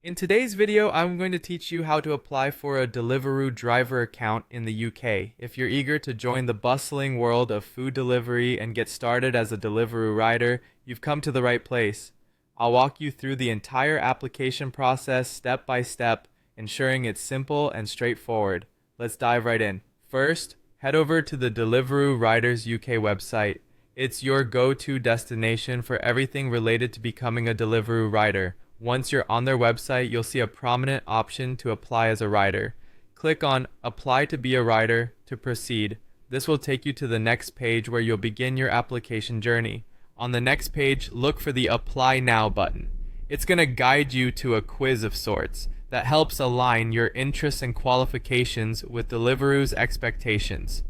In today's video, I'm going to teach you how to apply for a Deliveroo driver account in the UK. If you're eager to join the bustling world of food delivery and get started as a Deliveroo rider, you've come to the right place. I'll walk you through the entire application process step by step, ensuring it's simple and straightforward. Let's dive right in. First, head over to the Deliveroo Riders UK website. It's your go-to destination for everything related to becoming a Deliveroo rider. Once you're on their website, you'll see a prominent option to apply as a rider. Click on Apply to be a rider to proceed. This will take you to the next page where you'll begin your application journey. On the next page, look for the Apply Now button. It's going to guide you to a quiz of sorts that helps align your interests and qualifications with Deliveroo's expectations.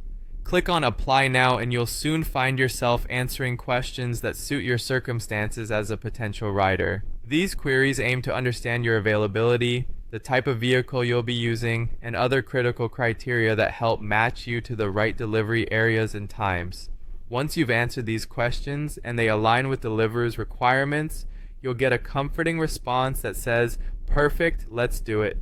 Click on Apply Now and you'll soon find yourself answering questions that suit your circumstances as a potential rider. These queries aim to understand your availability, the type of vehicle you'll be using, and other critical criteria that help match you to the right delivery areas and times. Once you've answered these questions and they align with Deliveroo's requirements, you'll get a comforting response that says, "Perfect, let's do it."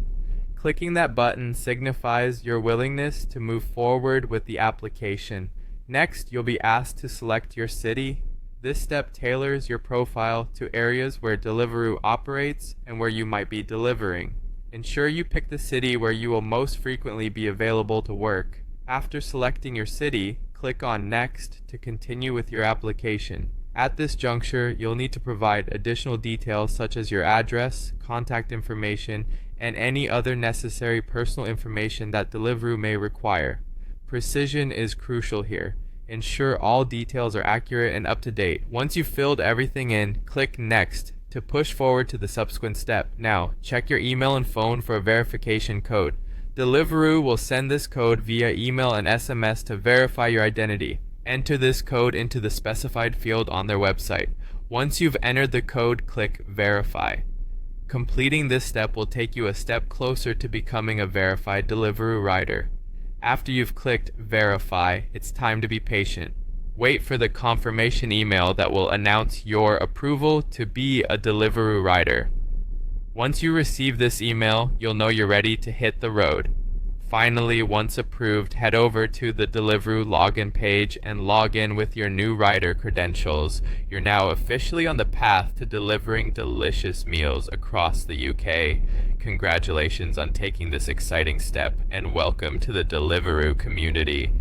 Clicking that button signifies your willingness to move forward with the application. Next, you'll be asked to select your city. This step tailors your profile to areas where Deliveroo operates and where you might be delivering. Ensure you pick the city where you will most frequently be available to work. After selecting your city, click on Next to continue with your application. At this juncture, you'll need to provide additional details such as your address, contact information, and any other necessary personal information that Deliveroo may require. Precision is crucial here. Ensure all details are accurate and up to date. Once you've filled everything in, click Next to push forward to the subsequent step. Now, check your email and phone for a verification code. Deliveroo will send this code via email and SMS to verify your identity. Enter this code into the specified field on their website. Once you've entered the code, click Verify. Completing this step will take you a step closer to becoming a verified Deliveroo rider. After you've clicked Verify, it's time to be patient. Wait for the confirmation email that will announce your approval to be a Deliveroo rider. Once you receive this email, you'll know you're ready to hit the road. Finally, once approved, head over to the Deliveroo login page and log in with your new rider credentials. You're now officially on the path to delivering delicious meals across the UK. Congratulations on taking this exciting step and welcome to the Deliveroo community.